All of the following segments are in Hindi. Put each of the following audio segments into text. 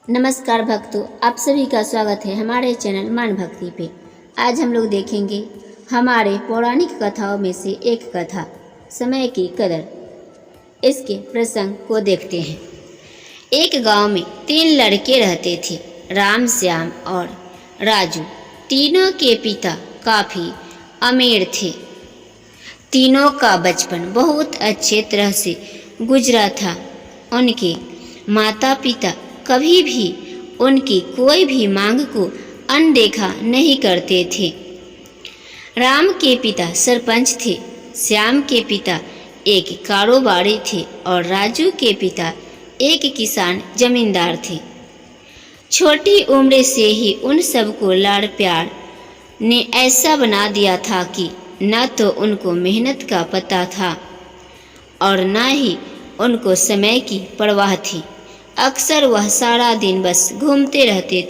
नमस्कार भक्तों, आप सभी का स्वागत है हमारे चैनल मान भक्ति पे। आज हम लोग देखेंगे हमारे पौराणिक कथाओं में से एक कथा, समय की कदर। इसके प्रसंग को देखते हैं। एक गांव में 3 लड़के रहते थे, राम, श्याम और राजू। तीनों के पिता काफ़ी अमीर थे। तीनों का बचपन बहुत अच्छे तरह से गुजरा था। उनके माता पिता कभी भी उनकी कोई भी मांग को अनदेखा नहीं करते थे। राम के पिता सरपंच थे, श्याम के पिता एक कारोबारी थे और राजू के पिता एक किसान जमींदार थे। छोटी उम्र से ही उन सबको लाड़ प्यार ने ऐसा बना दिया था कि न तो उनको मेहनत का पता था और न ही उनको समय की परवाह थी। अक्सर वह सारा दिन बस घूमते रहते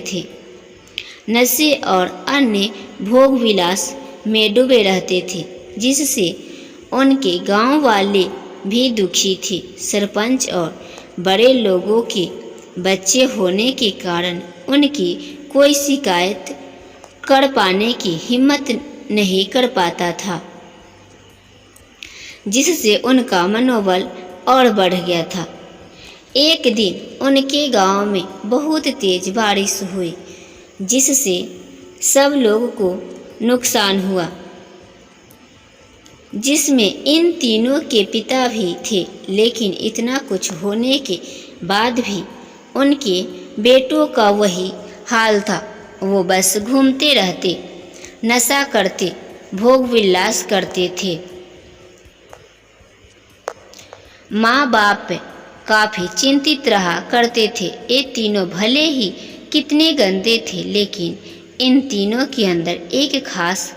थे। नशे और अन्य भोग विलास में डूबे रहते थे, जिससे उनके गांव वाले भी दुखी थे। सरपंच और बड़े लोगों के बच्चे होने के कारण उनकी कोई शिकायत कर पाने की हिम्मत नहीं कर पाता था, जिससे उनका मनोबल और बढ़ गया था। एक दिन उनके गांव में बहुत तेज बारिश हुई, जिससे सब लोगों को नुकसान हुआ, जिसमें इन तीनों के पिता भी थे। लेकिन इतना कुछ होने के बाद भी उनके बेटों का वही हाल था। वो बस घूमते रहते, नशा करते, भोग विलास करते थे। माँ बाप काफ़ी चिंतित रहा करते थे। ये तीनों भले ही कितने गंदे थे, लेकिन इन तीनों के अंदर एक खास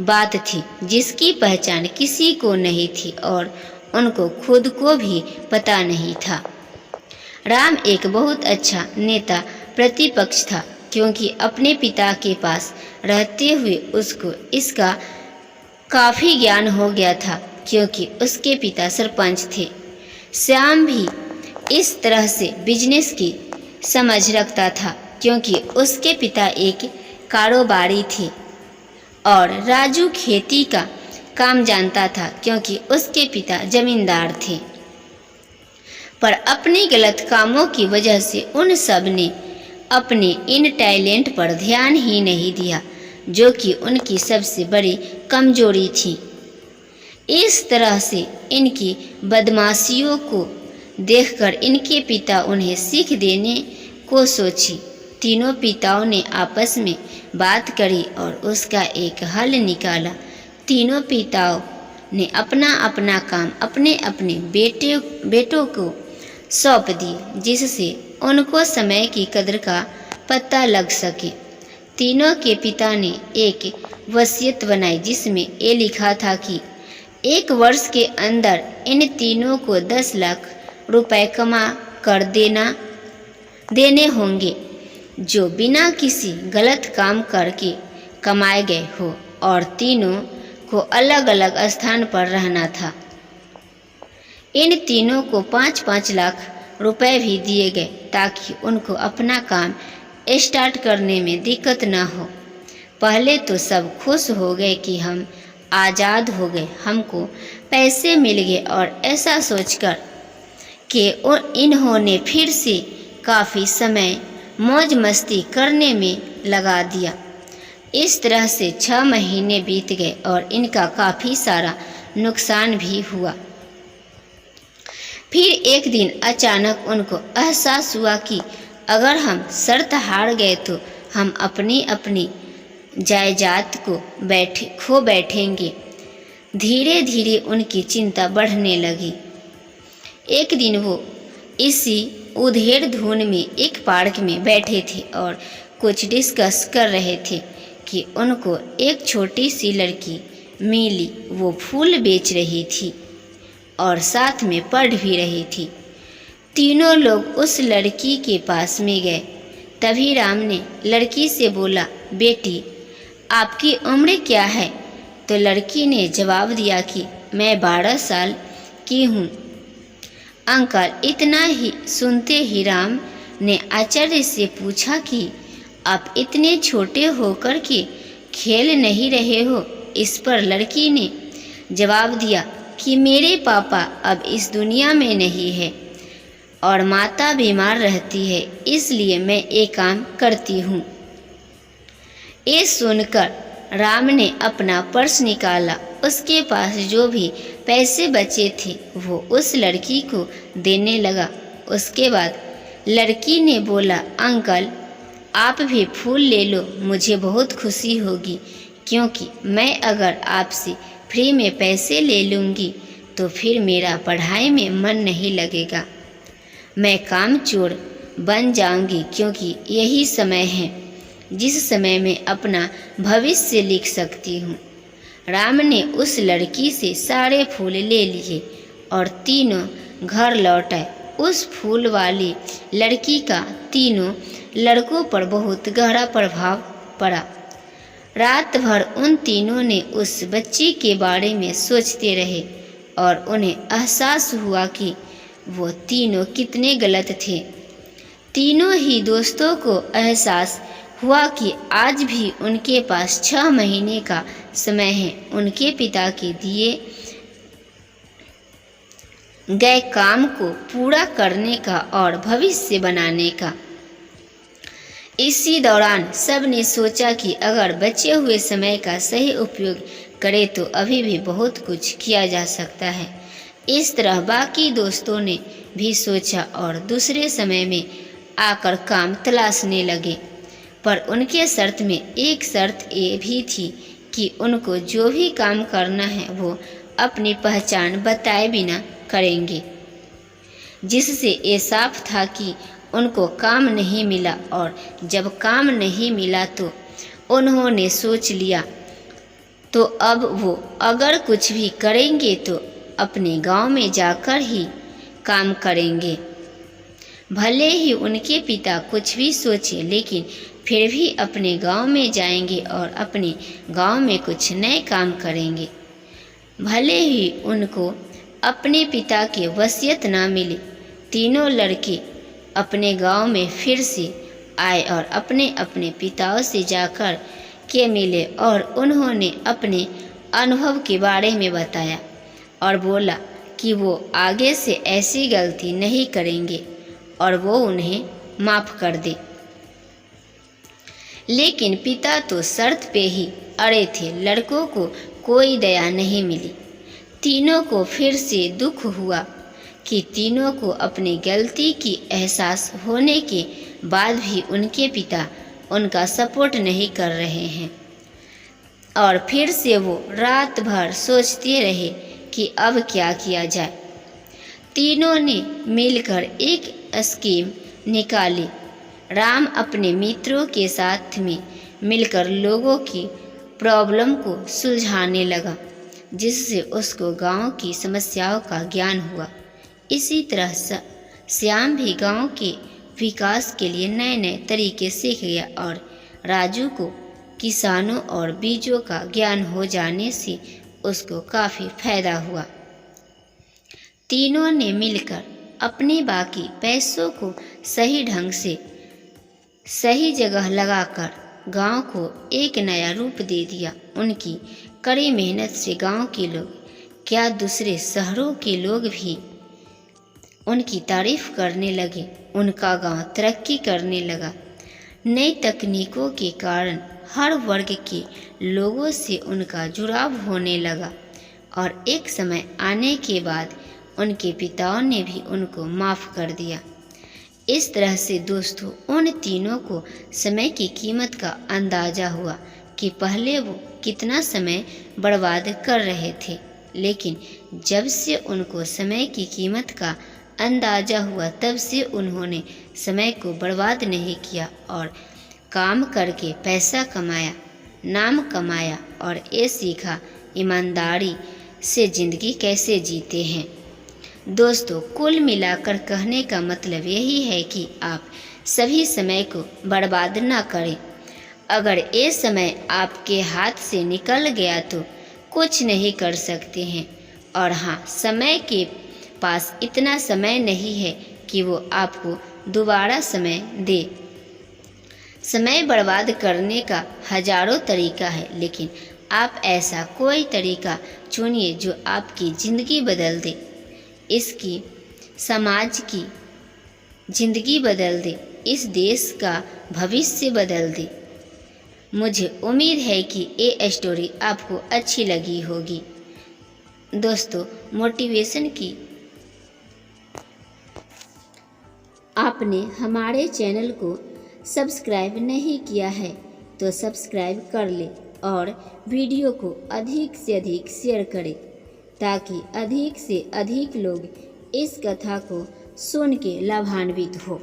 बात थी जिसकी पहचान किसी को नहीं थी और उनको खुद को भी पता नहीं था। राम एक बहुत अच्छा नेता प्रतिपक्ष था, क्योंकि अपने पिता के पास रहते हुए उसको इसका काफ़ी ज्ञान हो गया था, क्योंकि उसके पिता सरपंच थे। श्याम भी इस तरह से बिजनेस की समझ रखता था, क्योंकि उसके पिता एक कारोबारी थे। और राजू खेती का काम जानता था, क्योंकि उसके पिता जमींदार थे। पर अपने गलत कामों की वजह से उन सब ने अपने इन टैलेंट पर ध्यान ही नहीं दिया, जो कि उनकी सबसे बड़ी कमजोरी थी। इस तरह से इनकी बदमाशियों को देखकर इनके पिता उन्हें सीख देने को सोची। तीनों पिताओं ने आपस में बात करी और उसका एक हल निकाला। तीनों पिताओं ने अपना अपना काम अपने अपने बेटों को सौंप दिए, जिससे उनको समय की कदर का पता लग सके। तीनों के पिता ने एक वसीयत बनाई, जिसमें ये लिखा था कि 1 वर्ष के अंदर इन तीनों को 10 लाख रुपए कमा कर देने होंगे, जो बिना किसी गलत काम करके कमाए गए हो, और तीनों को अलग अलग स्थान पर रहना था। इन तीनों को 5-5 लाख रुपए भी दिए गए, ताकि उनको अपना काम स्टार्ट करने में दिक्कत न हो। पहले तो सब खुश हो गए कि हम आज़ाद हो गए, हमको पैसे मिल गए, और ऐसा सोचकर कि इन्होंने फिर से काफ़ी समय मौज मस्ती करने में लगा दिया। इस तरह से 6 महीने बीत गए और इनका काफ़ी सारा नुकसान भी हुआ। फिर एक दिन अचानक उनको एहसास हुआ कि अगर हम शर्त हार गए तो हम अपनी अपनी जायदाद को खो बैठेंगे। धीरे धीरे उनकी चिंता बढ़ने लगी। एक दिन वो इसी उधेड़ धुन में एक पार्क में बैठे थे और कुछ डिस्कस कर रहे थे कि उनको एक छोटी सी लड़की मिली। वो फूल बेच रही थी और साथ में पढ़ भी रही थी। तीनों लोग उस लड़की के पास में गए। तभी राम ने लड़की से बोला, बेटी आपकी उम्र क्या है? तो लड़की ने जवाब दिया कि मैं 12 साल की हूँ। अंकल। इतना ही सुनते ही राम ने आश्चर्य से पूछा कि आप इतने छोटे होकर के खेल नहीं रहे हो। इस पर लड़की ने जवाब दिया कि मेरे पापा अब इस दुनिया में नहीं है और माता बीमार रहती है, इसलिए मैं एक काम करती हूँ। ये सुनकर राम ने अपना पर्स निकाला। उसके पास जो भी पैसे बचे थे वो उस लड़की को देने लगा। उसके बाद लड़की ने बोला, अंकल आप भी फूल ले लो, मुझे बहुत खुशी होगी, क्योंकि मैं अगर आपसे फ्री में पैसे ले लूँगी तो फिर मेरा पढ़ाई में मन नहीं लगेगा। मैं कामचोर बन जाऊँगी, क्योंकि यही समय है जिस समय मैं अपना भविष्य लिख सकती हूँ। राम ने उस लड़की से सारे फूल ले लिए और तीनों घर लौट आए। उस फूल वाली लड़की का तीनों लड़कों पर बहुत गहरा प्रभाव पड़ा। रात भर उन तीनों ने उस बच्ची के बारे में सोचते रहे और उन्हें एहसास हुआ कि वो तीनों कितने गलत थे। तीनों ही दोस्तों को एहसास हुआ कि आज भी उनके पास 6 महीने का समय है उनके पिता के दिए गए काम को पूरा करने का और भविष्य बनाने का। इसी दौरान सब ने सोचा कि अगर बचे हुए समय का सही उपयोग करें तो अभी भी बहुत कुछ किया जा सकता है। इस तरह बाकी दोस्तों ने भी सोचा और दूसरे समय में आकर काम तलाशने लगे। पर उनके शर्त में एक शर्त ये भी थी कि उनको जो भी काम करना है वो अपनी पहचान बताए बिना करेंगे, जिससे ये साफ था कि उनको काम नहीं मिला। और जब काम नहीं मिला तो उन्होंने सोच लिया तो अब वो अगर कुछ भी करेंगे तो अपने गांव में जाकर ही काम करेंगे। भले ही उनके पिता कुछ भी सोचे, लेकिन फिर भी अपने गांव में जाएंगे और अपने गांव में कुछ नए काम करेंगे। भले ही उनको अपने पिता की वसीयत ना मिले। तीनों लड़के अपने गांव में फिर से आए और अपने अपने पिताओं से जाकर के मिले और उन्होंने अपने अनुभव के बारे में बताया और बोला कि वो आगे से ऐसी गलती नहीं करेंगे और वो उन्हें माफ़ कर दे। लेकिन पिता तो शर्त पे ही अड़े थे। लड़कों को कोई दया नहीं मिली। तीनों को फिर से दुख हुआ कि तीनों को अपनी गलती की एहसास होने के बाद भी उनके पिता उनका सपोर्ट नहीं कर रहे हैं। और फिर से वो रात भर सोचते रहे कि अब क्या किया जाए। तीनों ने मिलकर एक स्कीम निकाली। राम अपने मित्रों के साथ में मिलकर लोगों की प्रॉब्लम को सुलझाने लगा, जिससे उसको गांव की समस्याओं का ज्ञान हुआ। इसी तरह श्याम भी गांव के विकास के लिए नए नए तरीके सीख गया और राजू को किसानों और बीजों का ज्ञान हो जाने से उसको काफ़ी फायदा हुआ। तीनों ने मिलकर अपने बाकी पैसों को सही ढंग से सही जगह लगाकर गांव को एक नया रूप दे दिया। उनकी कड़ी मेहनत से गांव के लोग क्या दूसरे शहरों के लोग भी उनकी तारीफ करने लगे। उनका गांव तरक्की करने लगा। नई तकनीकों के कारण हर वर्ग के लोगों से उनका जुड़ाव होने लगा और एक समय आने के बाद उनके पिताओं ने भी उनको माफ़ कर दिया। इस तरह से दोस्तों उन तीनों को समय की कीमत का अंदाज़ा हुआ कि पहले वो कितना समय बर्बाद कर रहे थे, लेकिन जब से उनको समय की कीमत का अंदाज़ा हुआ तब से उन्होंने समय को बर्बाद नहीं किया और काम करके पैसा कमाया, नाम कमाया और ये सीखा ईमानदारी से ज़िंदगी कैसे जीते हैं। दोस्तों कुल मिलाकर कहने का मतलब यही है कि आप सभी समय को बर्बाद ना करें। अगर ये समय आपके हाथ से निकल गया तो कुछ नहीं कर सकते हैं। और हाँ, समय के पास इतना समय नहीं है कि वो आपको दोबारा समय दे। समय बर्बाद करने का हजारों तरीका है, लेकिन आप ऐसा कोई तरीका चुनिए जो आपकी ज़िंदगी बदल दे, इसकी समाज की ज़िंदगी बदल दे, इस देश का भविष्य बदल दे। मुझे उम्मीद है कि ये स्टोरी आपको अच्छी लगी होगी। दोस्तों, मोटिवेशन की आपने हमारे चैनल को सब्सक्राइब नहीं किया है तो सब्सक्राइब कर ले और वीडियो को अधिक से अधिक शेयर करें ताकि अधिक से अधिक लोग इस कथा को सुन के लाभान्वित हो।